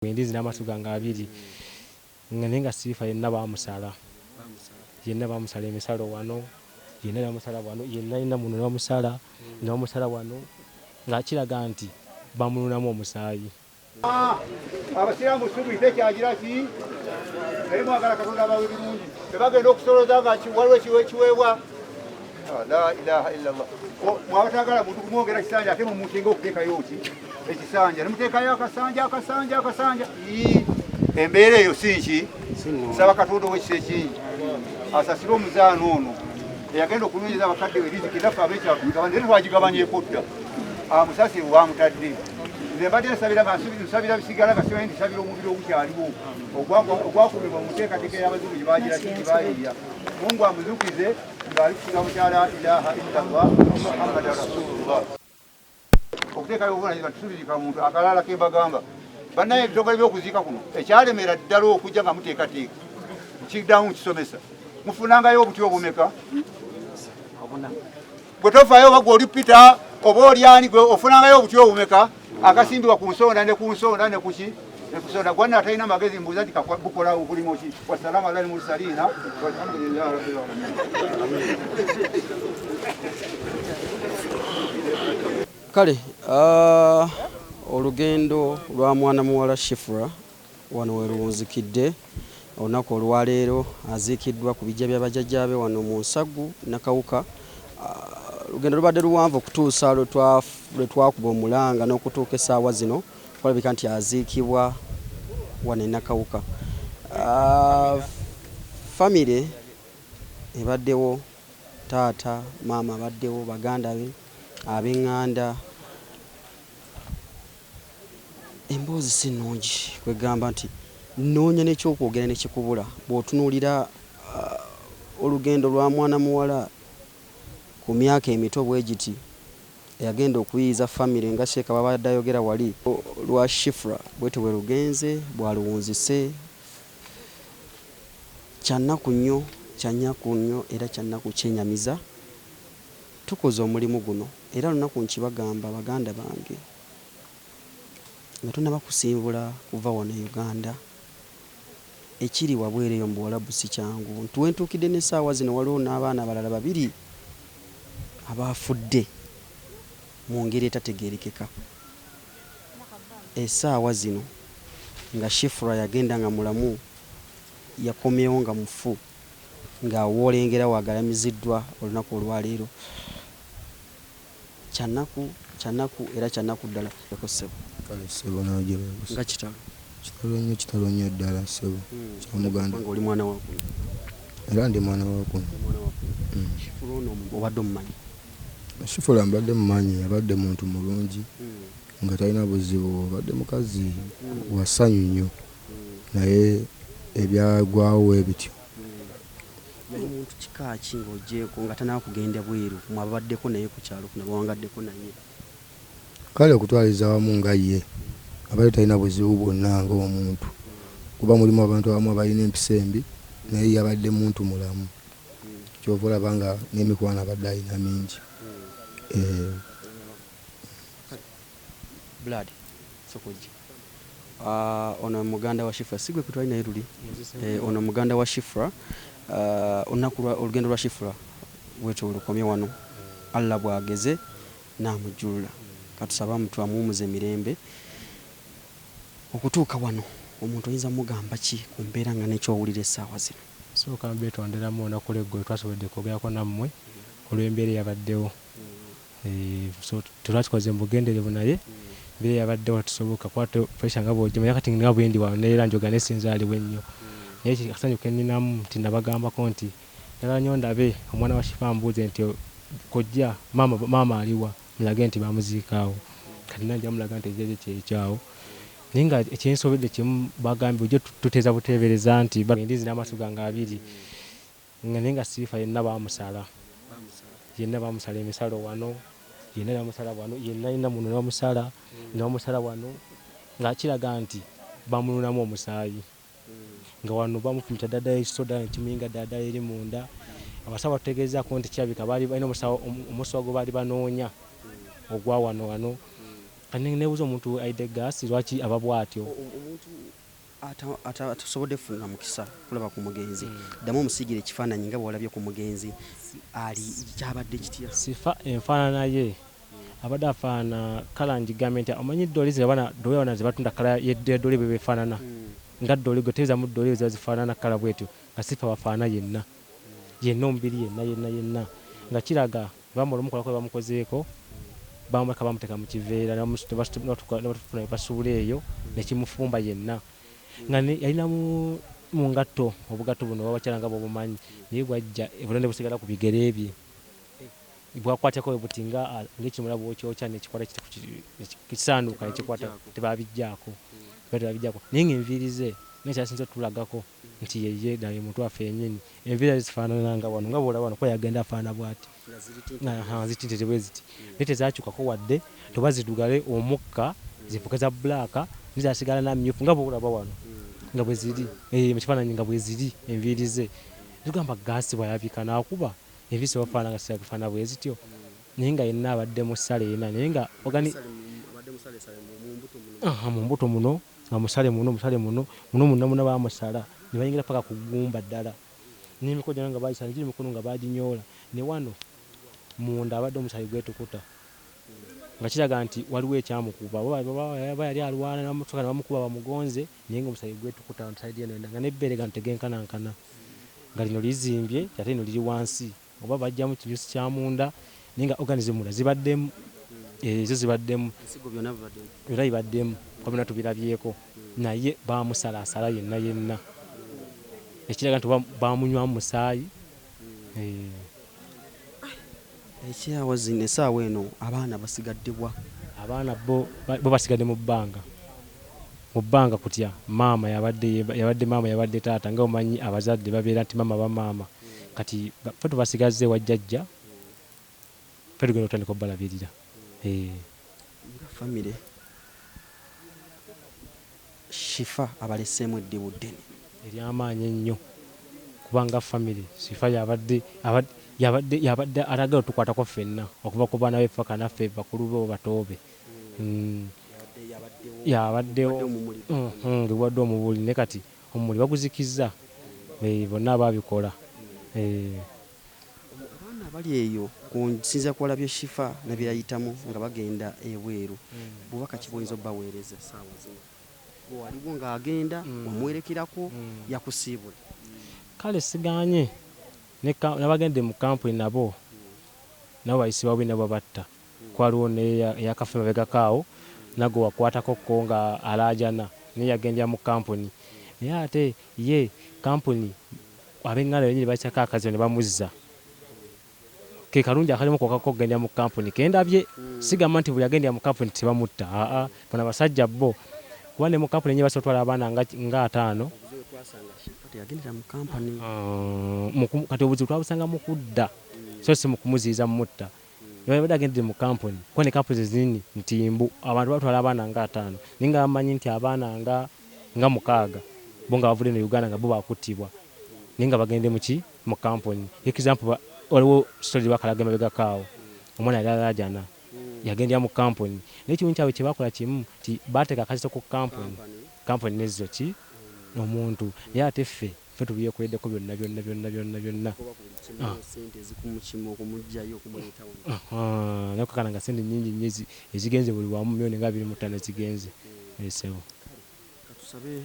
Ndizi n'amatu gange abiri nga Shifah yenna bamusala emisalo wano yenna bamusala wano yenna muno bamusala n'omusala wano nga kiraga nti bamununamu omusaayi. Abasiraamu subite kyagira ki naye mwagala Katonda abawe birungi tebagenda okusoloza nga waliwo ekiweebwa la ilaha illallah mwabatagala muntu kumwongera kisanja ate mumukinga okuteekayo ki ekisanja nemuteekayo akasanja embeera eyo sinki nsaba Katonda ow'ekisa ekingi asasire omuzaana ono eyagenda okunonyeza abakadde we riziki naffe abekyagabanye naye twagigabanyeko dda amusasire wamutadde nze mbadde nsabira nga nsabira bisigala nga simanyi nsabira omubiri ogukyaliwo ogwakuumibwa mu nteekateeka y'abazibu gye bagira kiki bayiya Mungu amuzukize ng'ali ku kigambo kya la ilaha illallah muhammadan rasulullah okuteekayo obuvunanyizibwa tusubirika muntu akalala ke mbagamba bannaye ebitongole by'okuziika kuno ekyalemera ddala okujja nga muteekateeka kiddamu nkisomesa mufunangayo obuti obumeka bwe tofaayo oba gwe oli Peter oba olyani gwe ofunangayo obuti obumeka akasimbibwa ku nsonda ne ku nsonda ne kuki nekusonda gwanna atalina magezi mbuuza nti bukola obulimu ki wasalaamu alal mursaliina walhamdulillahi rabbil aalamiin. Kale olugendo lwa mwana muwala Shifah wano we luwunzikidde olunaku olwaleero aziikiddwa ku bijja by'abajjajjaabe wano mu Nsaggu Nakawuka. Lugendo lubadde luwanvu okutuusa lwe twakuba omulanga n'okutuuka essaawa zino kulabika nti aziikibwa wano e Nakawuka. Famire ebaddewo, taata maama abaddewo, baganda be, ab'eŋŋanda. Emboozi si nnungi kwegamba nti nnoonya n'ekyokwogera ne kikubula bw'otunuulira olugendo lwa mwana muwala ku myaka emito bwe giti eyagenda okuyiiza famire nga Sheeka babadde ayogera wali lwa Shifah bwete bwe lugenze bwaluwunzise kyannaku nnyo era kyannaku kyenyamiza. Tukoze omulimu guno era lunaku nkibagamba baganda bange nga tunnabakusimbula kuva wano e Uganda ekiri wabweru eyo mu Buwarabu si kyangu. Ntuwentuukidde n'essaawa zino waliwo n'abaana abalala babiri abafudde mu ngeri etategeerekeka. Essaawa zino nga Shifah yagenda nga mulamu yakomyewo nga mufu ng'awoolengera waagalamiziddwa olunaku olwaleero. Kyannaku era kyannaku ddala yakosebwa. Kale ssebo naagiraba nga kitalo nnyo ddala ssebo kya Muganda oli mwana wa kuno era ndi mwana wa kuno. Shifah ono obadde omumanyi? Shifah mbadde mumanyi, abadde muntu mulungi nga talina buzibu, abadde mukazi wa ssanyu nnyo naye ebyagwawo ebityo. Yali muntu kika ki ng'ogyeko nga tanaakugenda bweru mwabaddeko naye ku kyalo kuno bawangaddeko naye? Kale okutwaliza awamu nga ye abadde talina buzibu bwonna ng'omuntu kuba mulimu abantu abamu abalina empisa embi naye yabadde muntu mulamu kyova olaba nga n'emikwano abadde alina mingi. Blood sokojja ono muganda wa Shifah sigwe kutwali naye luli ono muganda wa Shifah. Olugendo lwa Shifah bwetyo olukomye wano Allah bwageze n'amujjulula katusaba mutwe amuwumuza emirembe okutuuka wano. Omuntu oyinza mugamba ki ku mbeera nga nekyowulira essaawa zino? Sooka mbeetonderamu olunaku lw'eggulu twasobodde kwogerako nammwe olw'embeera eyabaddewo. Tulakikoze mu bugenderevu naye embeera eyabaddewo tusoboka kuba pressure nga bw'ogima naye kati nga bwe ndi wano neera njoga nesinzaaliwo ennyo naye akasanyu ke nninamu nti nabagambako nti njagala nnyo ndabe omwana wa Shifah mbuuze nti kojja maama aliwa mulage nti bamuziikaawo kati najja mulaga nti ejeje kyekyawo naye nga ekyensobedde kimu bagambye ojje tuteeza buteebereza nti ndizi n'amatu gange abiri nga Shifah yenna bamusala emisalo wano yenna bamusala wano yenna muno bamusala n'omusala wano nga kiraga nti bamununamu omusaayi nga wano bamufumita ddala ekisoda ekimuyinga ddala eri munda. Abasawo batutegeezaako nti kirabika balina omusawo gwe baali banoonya ogwa wano kani nebuuza omuntu aidde gaasi lwaki aba bw'atyo. Omuntu atasobodde kufuna mukisa kulaba ku mugenzi ddamu omusiigire ekifaananyi nga bw'olabye ku mugenzi ali kyabadde kitya. Sifa enfaanana ye abadde afaana kala njigambe nti omanyi dooli zibana zebatunda kala yedooli bwe befaanana nga dooli gwe teeza mu dooli ziba zifaanana kala bwetyo nga Sifa bafaana yenna omubiri yenna nga kiraga bamulumukola kwe bamukozeeko bamuleka bamuteeka mu kiveera basuula eyo nekimufumba yenna nga yalina mu ngatto obugatto buno babakyala nga bwobumanyi naye bwajja obulonde busigala ku bigere bye bwakwatako buti ng'ekimula bwokyokya nekikwata kisanduuka nekikwata tebabijjaako naye ng'enviiri ze nekyasinza otulagako nti yeye naye muntu waffe yennyini enviiri zifaanana nga wano nga bwolaba wano kuba yagenda afaana bw'ati zitintete bwe ziti naye tezakyukako wadde toba zidugale omukka zifuke za bbulaaka nizasigala namyufu nga bwolaba wano nga bwe ziri mu kifaananyi nga bwe ziri enviiri ze tugamba gaasi bw'alabika n'akuba enviiri bafaana nga sifaana bwe zityo naye nga yenna abadde musale yenna naye nga mu mbuto muno nga musale muno munna bamusala ne bayingira paka ku ggumba ddala n'emikono gyonna nga bagisala giri mikono nga baginyoola ne wano munda abadde omusale gwetukuta nga kiraga nti waliwo ekyamukuba aba yali alwana namutuka nebamukuba bamugonze naye nga omusale gwetukuta omusale eno nga n'ebbeere ga tegenkanankana nga lino lizimbye ate lino liri wansi oba bajjamu kinyusi kya munda naye nga organizimula zibaddemu ezo zibaddemu era bibaddemu kwabina tubirabyeko naye bamusalaasala yenna ekiraga nti bamunywamu musaayi. Ekyawa zino essaawa eno abaana basigaddebwa abaana bo basigadde mu bbanga kutya maama yabadde taata nga omanyi abazadde babeera nti maama bamaama kati fe tubasigaze wajjajja fe tugenda otandika obbalabirira nga famire Shifah abaleseemu eddibu ddene ery'amaanyi ennyo kubanga famire Shifah yabadde alagala otukwatako ffenna okuva ku baana beffe kanaffe bakulu be batoobe yabaddewo ngewadde omubuli ne kati omuli baguzikizza bonna ababikola. Abaana abali eyo kunsinza kuwalabye Shifah nebirayitamu nga bagenda ebweru bubaka ki buyinza obbaweereza essaawa zino waliwo ng'agenda omwerekerako yakusiibula kale siganye nabagende mu kampuni nabo bayisibwa bwe nabo batta kwaliwo eyakafe mabegakaawo nago wakwatako ko nga alaajana naye yagendera mu kampuni naye ate ye kampuni ab'eŋŋanda benyini bakyako akazi ne bamuzza ke kalungi akalimu kokako okugendera mu kampuni kendabye sigamba nti bwe yagendera mu kampuni tebamutta bona basajja bo kuba ne mu kampuni enye basotwala abaana nga 5 yagendera mu kampuni kati obuzibu twabusanga mu kudda so si mu kumuziyiza mu mutta yabadde agendedde mu kampuni kuba ne kampuni zinini ntimbu abantu batwala abaana nga 5 naye nga bamanyi nti abaana nga 6 bo nga bavudde ne Uganda nga bo bakuttibwa naye nga bagende mu kampuni example waliwo story bakalaga mabegakaawo omwana yali alaajana yagendera mu kampuni naye ekimu kyabwe kye bakola kimu nti bateeka akazito ku kampuni nezo omuntu naye ate ffe tubyekoleddeko byonna nakakana nga sente nnyingi nnyo ezigenze buli wamu myoni nga 25 ezigenze esebo katusabe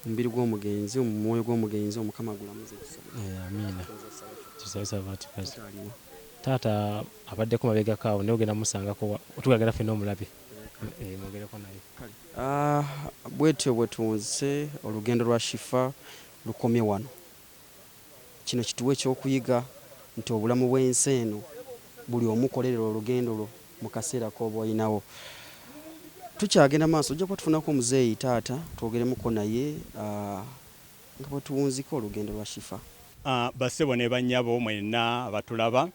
omubiri gw'omugenzi omwoyo gw'omugenzi omukama gulamuze amiina taata abaddeko mabegakaawo naye ogenda musangako tugagenda ffenna omulabe mwogereko naye bwetyo bwetunze olugendo lwa Shifah lukomye wano kino kituwe ekyokuyiga nti obulamu bw'ensi eno buli omukolerera olugendo lwo mu kaseera k'oba olinawo tukyagenda maaso ojja kuba tufunako omuzeeyi taata twogeremuko naye nga bwe tuwunzika olugendo lwa Shifah. Bassebo ne bannyabo mwenna abatulaba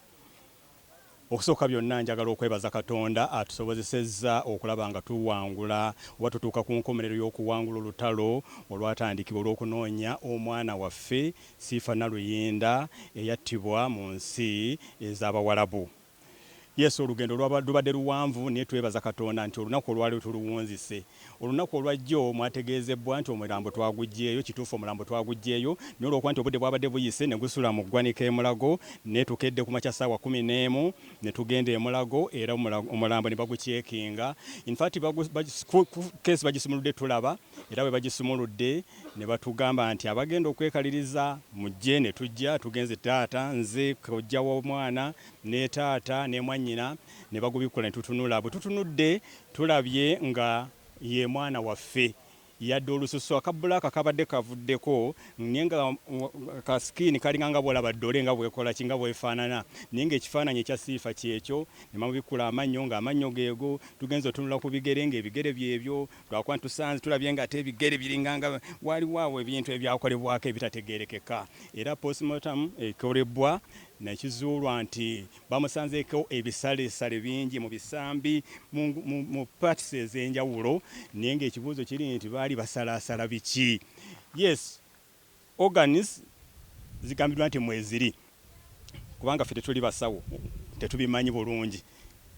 okusooka byonna njagala okwebaza Katonda atusobozesezza okulaba nga tuwangula oba tutuuka ku nkomerero y'okuwangula olutalo olwatandikibwa olw'okunoonya omwana waffe Shifah Naluyinda eyattibwa mu nsi ez'Abawarabu. Yes, olugendo lubadde luwanvu naye twebaza Katonda nti olunaku olwali tuluwunzise. Olunaku olwajjo mwategeezebwa nti omulambo twaguggyeeyo, kituufu omulambo twaguggyeeyo, naye olwokuba nti obudde bwabadde buyise ne gusula mu ggwanika e Mulago, ne tukedde ku makya ssaawa 11 ne tugenda e Mulago era omulambo ne bagukyekinga. In fact keesi bagisumuludde tulaba era bwe bagisumuludde ne batugamba nti abagenda okwekaliriza mujje, ne tujja tugenze taata, nze, kojja w'omwana ne taata ne mwannyina ne bagubikula ne tutunula. Bwe tutunudde tulabye nga ye mwana waffe yadde olususu akabulaka kabadde kavuddeko naye nga kaskiini kalinga nga bwolaba ddole nga bwekola kinga bwefaanana naye ng'ekifaananyi ekya Siifa kyekyo ne babikula amannyo ng'amannyo geego tugenze otunula ku bigere ng'ebigere byebyo lwakuba tusanze tulabye nga ate ebigere biringa nga waliwo ebintu ebyakolebwako ebitategeerekeka era postmortem ekolebwa nekizuulwa nti bamusanzeeko ebisalesale bingi mu bisambi mu parts ez'enjawulo naye ng'ekibuuzo kiri nti baali basalaasala biki. Yes, organs zigambibwa nti mweziri kubanga ffe tetuli basawo tetubimanyi bulungi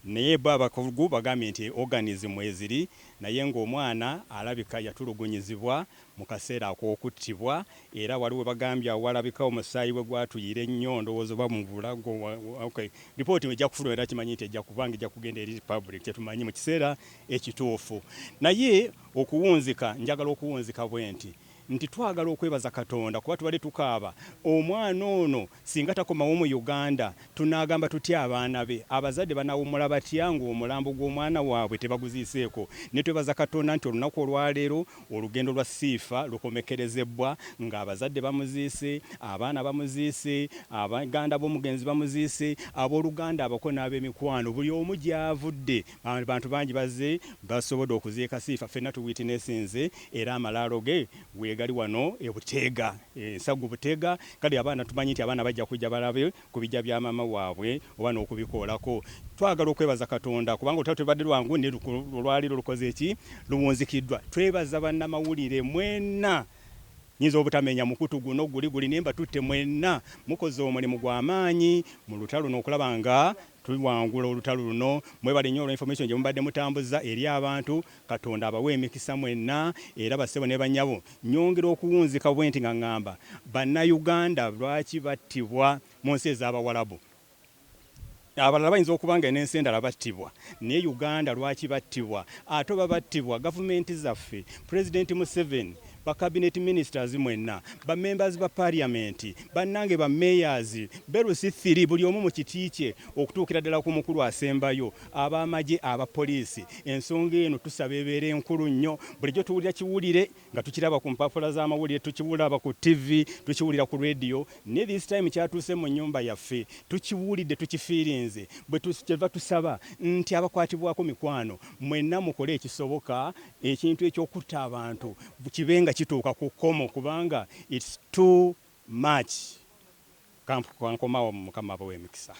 naye abakugu bagambye nti organism mweziri naye ng'omwana alabika yatulugunyizibwa mu kaseera ak'okuttibwa era waliwo bagambye awalabika omusaayi we gwatuyira ennyo ndowooza oba mu bulago. Okay, ripooti ejja kufuluma era kimanyi nti ejja kubanga ejja kugenda eri public tetumanyi mu kiseera ekituufu. Naye okuwunzika, njagala okuwunzika bwe nti twagala okwebaza Katonda kuba tubadde tukaaba omwana ono singa takomawo mu Uganda tunaagamba tutya abaana be, abazadde banawumula batya ng'omulambo gw'omwana waabwe tebaguziiseeko. Ne twebaza Katonda nti olunaku olwaleero olugendo lwa Siifa lukomekerezebwa ng'abazadde bamuziise, abaana bamuziise, abaganda b'omugenzi bamuziise, abooluganda abako n'ab'emikwano buli omu gy'avudde bantu bangi bazze basobodde okuziika Siifa. Ffenna tuwitinesinze era amalaalo ge gali wano ebuteega ensagu Butega. Kale abaana tumanyi nti abaana bajja kujja balabe ku bijja bya maama waabwe oba n'okubikoolako. Twagala okwebaza Katonda kubanga otatu tubadde lwangu ne olwaliro lukoze eki luwunzikiddwa. Twebaza bannamawulire mwenna nyinza obutamenya mukutu guno guli nemba tutte mwenna mukoze omulimu gw'amaanyi mu lutalo n'okulaba nga tuwangula olutalo luno. Mwebale nnyo information gye mubadde mutambuza eri abantu. Katonda abawe emikisa mwenna era bassebo ne bannyabo. Nyongera okuwunzika bwe nti nga ngamba bannayuganda lwaki battibwa mu nsi ez'Abawalabu. Abalala bayinza okubanga n'ensi endala battibwa naye Uganda lwaki battibwa? Ate battibwa gavumenti zaffe, President Museveni, ba cabinet ministers mwenna, ba members ba parliament, bannange ba mayors, berusi 3 buli omu mu kiti kye okutuukira ddala ku mukulu asembayo, ab'amagye, aba poliisi. Ensonga eno tusaba ebeere enkulu nnyo. Bulijjo tuwulira kiwulire nga tukiraba ku mpapula z'amawulire, tukiwulaba ku TV, tukiwulira ku radio. Ne this time kyatuuse mu nnyumba yaffe tukiwulidde, tukifiirinze. Bwe tukyeva tusaba nti abakwatibwako mikwano mwenna mukole ekisoboka ekintu ekyokutta abantu kibenga kituuka ku kkomo kubanga it's too much. Kankomawo Mukama abawe emikisa.